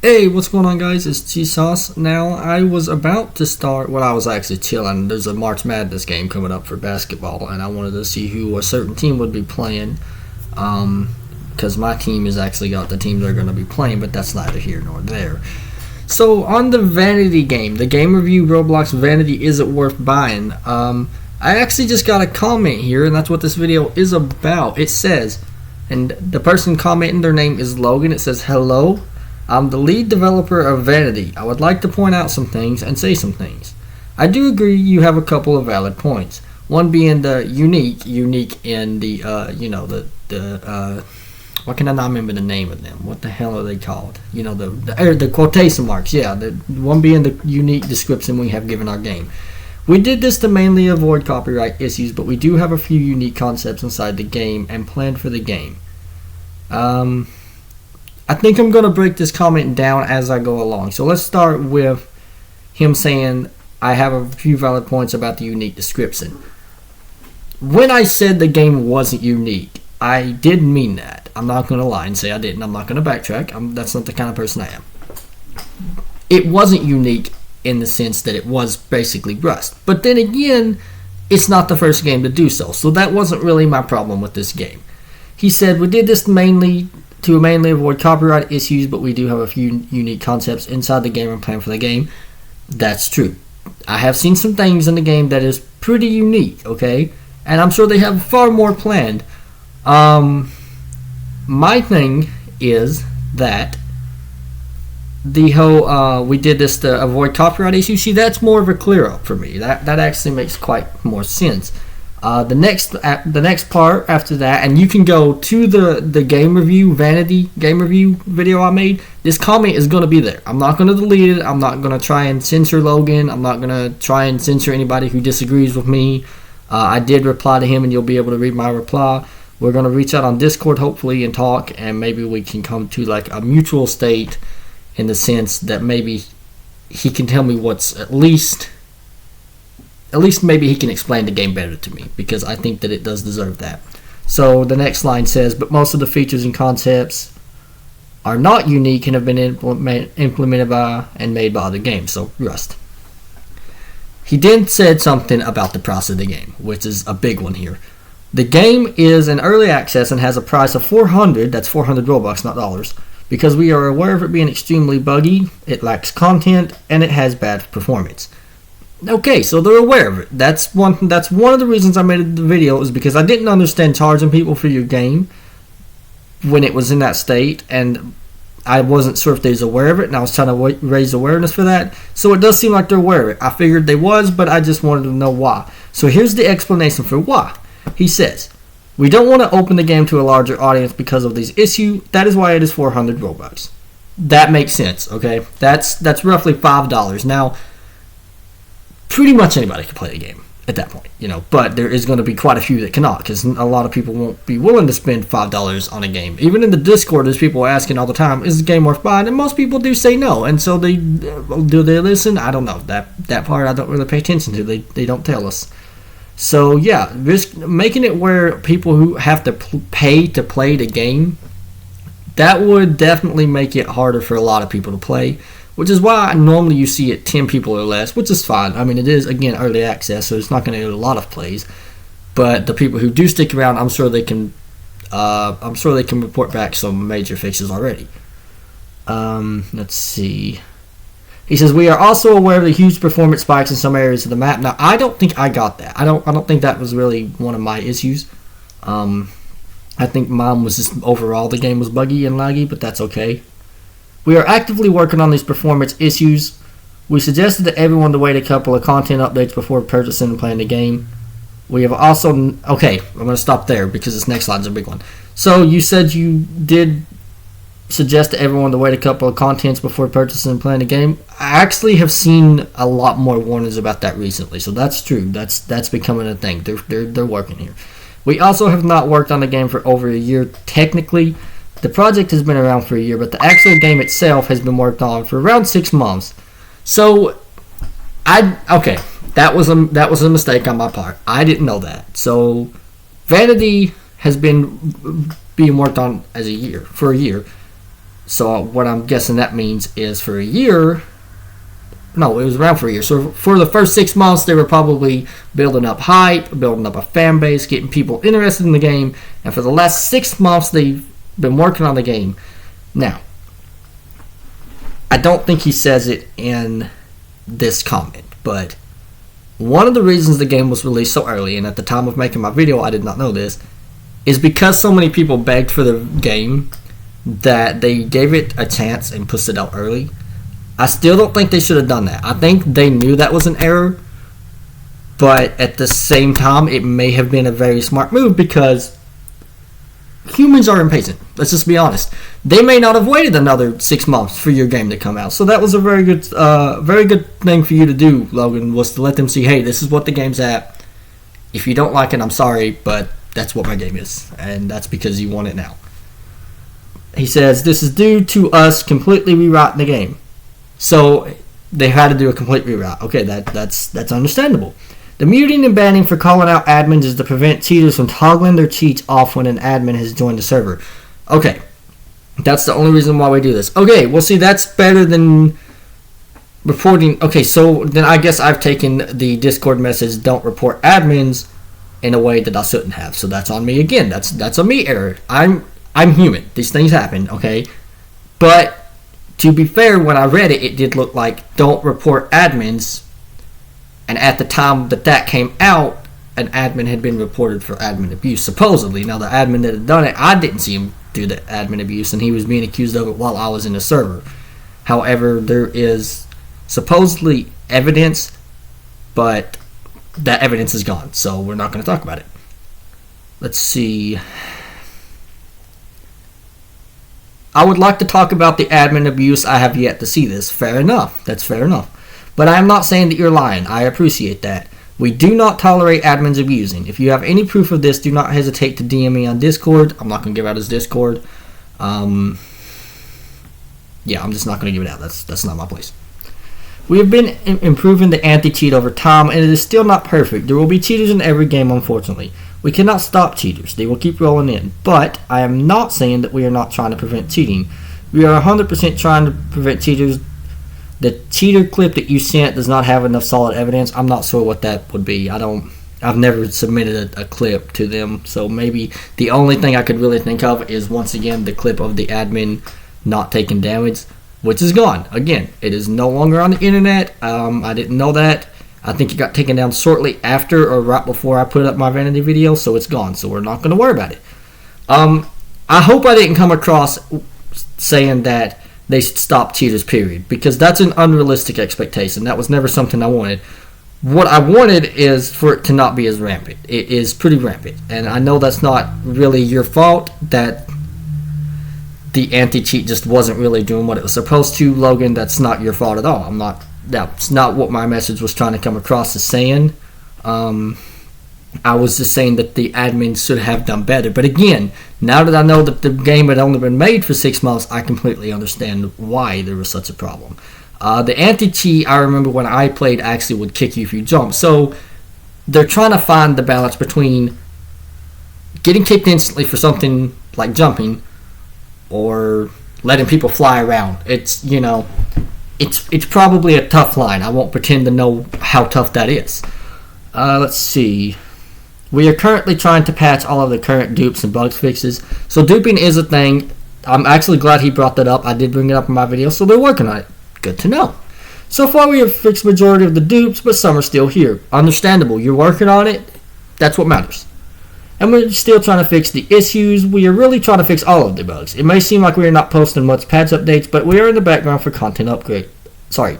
Hey, what's going on, guys? It's G-Sauce. Now, I was about to start, I was actually chilling. There's a March Madness game coming up for basketball, and I wanted to see who a certain team would be playing. Because my team has actually got the team they're going to be playing, but that's neither here nor there. So, on the Vanity game, the game review Roblox Vanity, is it worth buying? I actually just got a comment here, and that's what this video is about. It says, and the person commenting, their name is Logan. It says, "Hello. I'm the lead developer of Vanity. I would like to point out some things and say some things. I do agree you have a couple of valid points. One being the unique in the, what can I not remember the name of them? What the hell are they called? The quotation marks, yeah. The one being the unique description we have given our game. We did this to mainly avoid copyright issues, but we do have a few unique concepts inside the game and planned for the game. I think I'm going to break this comment down as I go along. So let's start with him saying, I have a few valid points about the unique description. When I said the game wasn't unique, I did mean that. I'm not going to lie and say I didn't. I'm not going to backtrack. That's not the kind of person I am. It wasn't unique in the sense that it was basically Rust. But then again, it's not the first game to do so. So that wasn't really my problem with this game. He said, we did this mainly avoid copyright issues, but we do have a few unique concepts inside the game and plan for the game. That's true. I have seen some things in the game that is pretty unique, okay? And I'm sure they have far more planned. My thing is that the whole, we did this to avoid copyright issues. See, that's more of a clear up for me. That actually makes quite more sense. The next part after that, and you can go to the game review, Vanity game review video I made. This comment is going to be there. I'm not going to delete it. I'm not going to try and censor Logan. I'm not going to try and censor anybody who disagrees with me. I did reply to him, and you'll be able to read my reply. We're going to reach out on Discord, hopefully, and talk, and maybe we can come to like a mutual state in the sense that maybe he can tell me what's at least maybe he can explain the game better to me, because I think that it does deserve that. So the next line says, but most of the features and concepts are not unique and have been implemented by and made by the game, so Rust. He then said something about the price of the game, which is a big one here. The game is in early access and has a price of 400, that's 400 Robux, not dollars, because we are aware of it being extremely buggy, it lacks content, and it has bad performance. Okay, so they're aware of it. That's one of the reasons I made the video, is because I didn't understand charging people for your game when it was in that state, and I wasn't sure if they was aware of it, and I was trying to raise awareness for that. So it does seem like they're aware of it. I figured they was, but I just wanted to know why. So here's the explanation for why. He says, we don't want to open the game to a larger audience because of these issues. That is why it is 400 Robux. That makes sense, okay? That's roughly $5. Now, pretty much anybody can play the game at that point, but there is going to be quite a few that cannot, because a lot of people won't be willing to spend $5 on a game. Even in the Discord, there's people asking all the time, is the game worth buying? And most people do say no, and so do they listen? I don't know. That part I don't really pay attention to. They don't tell us. So yeah, making it where people who have to pay to play the game, that would definitely make it harder for a lot of people to play. Which is why normally you see it 10 people or less, which is fine. I mean, it is, again, early access, so it's not going to get a lot of plays. But the people who do stick around, I'm sure they can report back some major fixes already. Let's see. He says, we are also aware of the huge performance spikes in some areas of the map. Now, I don't think I got that. I don't think that was really one of my issues. I think mine was just overall the game was buggy and laggy, but that's okay. We are actively working on these performance issues. We suggested to everyone to wait a couple of content updates before purchasing and playing the game. We have also... Okay, I'm going to stop there because this next slide's a big one. So you said you did suggest to everyone to wait a couple of contents before purchasing and playing the game. I actually have seen a lot more warnings about that recently, so that's true. That's becoming a thing. They're working here. We also have not worked on the game for over a year technically. The project has been around for a year, but the actual game itself has been worked on for around 6 months. So, that was a mistake on my part. I didn't know that. So, Vanity has been being worked on for a year. So what I'm guessing that means is for a year. No, it was around for a year. So for the first 6 months, they were probably building up hype, building up a fan base, getting people interested in the game. And for the last 6 months, they've been working on the game. Now, I don't think he says it in this comment, but one of the reasons the game was released so early, and at the time of making my video, I did not know this, is because so many people begged for the game that they gave it a chance and pushed it out early. I still don't think they should have done that. I think they knew that was an error, but at the same time, it may have been a very smart move because humans are impatient. Let's just be honest. They may not have waited another 6 months for your game to come out. So that was a very good thing for you to do, Logan, was to let them see, hey, this is what the game's at. If you don't like it, I'm sorry, but that's what my game is, and that's because you want it now. He says, this is due to us completely rewriting the game. So they had to do a complete rewrite. Okay, that's understandable. The muting and banning for calling out admins is to prevent cheaters from toggling their cheats off when an admin has joined the server. Okay, that's the only reason why we do this. Okay, well, see, that's better than reporting. Okay, so then I guess I've taken the Discord message, don't report admins, in a way that I shouldn't have. So that's on me again. That's a me error. I'm human. These things happen, okay? But to be fair, when I read it, it did look like don't report admins. And at the time that came out, an admin had been reported for admin abuse, supposedly. Now, the admin that had done it, I didn't see him do the admin abuse, and he was being accused of it while I was in the server. However, there is supposedly evidence, but that evidence is gone, so we're not going to talk about it. Let's see. I would like to talk about the admin abuse. I have yet to see this. Fair enough. That's fair enough. But I am not saying that you're lying. I appreciate that. We do not tolerate admins abusing. If you have any proof of this, do not hesitate to DM me on Discord. I'm not going to give out his Discord. Yeah, I'm just not going to give it out. That's not my place. We have been improving the anti-cheat over time, and it is still not perfect. There will be cheaters in every game, unfortunately. We cannot stop cheaters. They will keep rolling in. But I am not saying that we are not trying to prevent cheating. We are 100% trying to prevent cheaters. The cheater clip that you sent does not have enough solid evidence. I'm not sure what that would be. I've never submitted a clip to them, so maybe the only thing I could really think of is, once again, the clip of the admin not taking damage, which is gone. Again, it is no longer on the internet. I didn't know that. I think it got taken down shortly after or right before I put up my Vanity video, so it's gone. So we're not going to worry about it. I hope I didn't come across saying that they should stop cheaters, period, because that's an unrealistic expectation. That was never something I wanted. What I wanted is for it to not be as rampant. It is pretty rampant, and I know that's not really your fault that the anti-cheat just wasn't really doing what it was supposed to, Logan. That's not your fault at all. That's not what my message was trying to come across as saying. I was just saying that the admins should have done better. But again, now that I know that the game had only been made for 6 months, I completely understand why there was such a problem. The anti-cheat, I remember when I played, actually would kick you if you jump. So they're trying to find the balance between getting kicked instantly for something like jumping or letting people fly around. It's probably a tough line. I won't pretend to know how tough that is. Let's see. We are currently trying to patch all of the current dupes and bugs fixes. So duping is a thing. I'm actually glad he brought that up. I did bring it up in my video, so they're working on it. Good to know. So far we have fixed the majority of the dupes, but some are still here. Understandable. You're working on it. That's what matters. And we're still trying to fix the issues. We are really trying to fix all of the bugs. It may seem like we are not posting much patch updates, but we are in the background for content upgrade.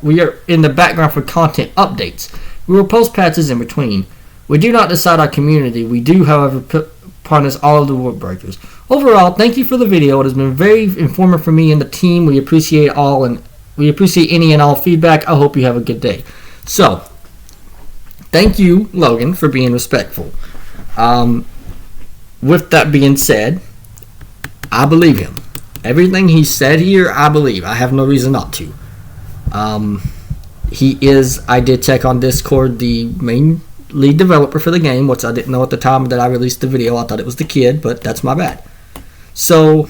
We are in the background for content updates. We will post patches in between. We do not decide our community. We do, however, put upon us all of the rule breakers. Overall, thank you for the video. It has been very informative for me and the team. We appreciate any and all feedback. I hope you have a good day. So, thank you, Logan, for being respectful. With that being said, I believe him. Everything he said here, I believe. I have no reason not to. He is, I did check on Discord, the main lead developer for the game, which I didn't know at the time that I released the video. I thought it was the kid, but that's my bad. So,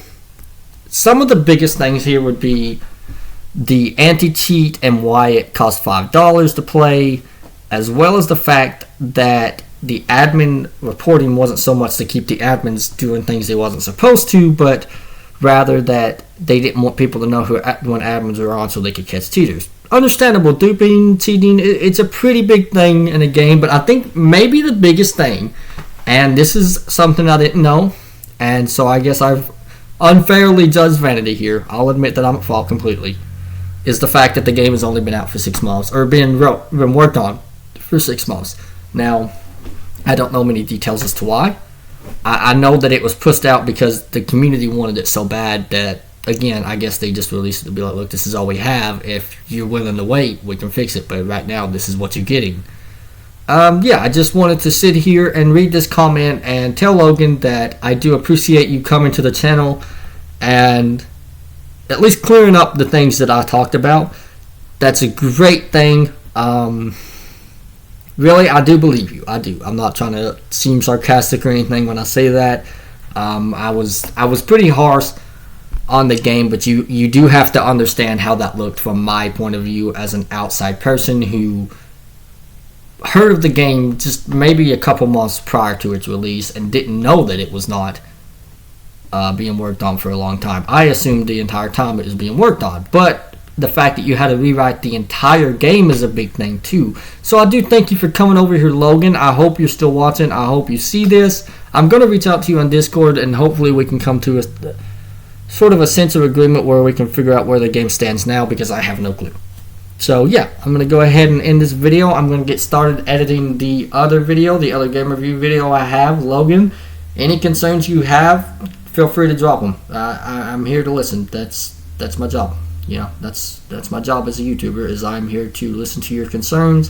some of the biggest things here would be the anti-cheat and why it costs $5 to play, as well as the fact that the admin reporting wasn't so much to keep the admins doing things they wasn't supposed to, but rather that they didn't want people to know when admins were on so they could catch cheaters. Understandable, duping, cheating, it's a pretty big thing in a game, but I think maybe the biggest thing, and this is something I didn't know, and so I guess I've unfairly judged Vanity here, I'll admit that I'm at fault completely, is the fact that the game has only been out for 6 months, or been worked on for 6 months. Now, I don't know many details as to why. I know that it was pushed out because the community wanted it so bad that, again, I guess they just released it to be like, look, this is all we have. If you're willing to wait, we can fix it. But right now, this is what you're getting. Yeah, I just wanted to sit here and read this comment and tell Logan that I do appreciate you coming to the channel and at least clearing up the things that I talked about. That's a great thing. Really, I do believe you. I do. I'm not trying to seem sarcastic or anything when I say that. I was pretty harsh on the game, but you do have to understand how that looked from my point of view as an outside person who heard of the game just maybe a couple months prior to its release and didn't know that it was not being worked on for a long time. I assumed the entire time it was being worked on, but the fact that you had to rewrite the entire game is a big thing too. So I do thank you for coming over here, Logan. I hope you're still watching. I hope you see this. I'm going to reach out to you on Discord, and hopefully we can come to a sort of a sense of agreement where we can figure out where the game stands now, because I have no clue. So yeah, I'm going to go ahead and end this video. I'm going to get started editing the other video, the other game review video I have. Logan, any concerns you have, feel free to drop them. I'm here to listen. That's my job. You know, that's my job as a YouTuber, is I'm here to listen to your concerns,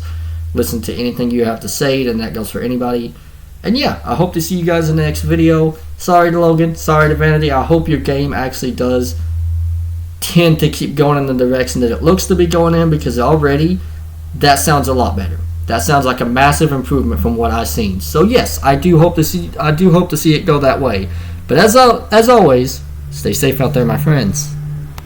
listen to anything you have to say, and that goes for anybody. And yeah, I hope to see you guys in the next video. Sorry to Logan, sorry to Vanity. I hope your game actually does tend to keep going in the direction that it looks to be going in, because already that sounds a lot better. That sounds like a massive improvement from what I've seen. So yes, I do hope to see it go that way. But as always, stay safe out there, my friends.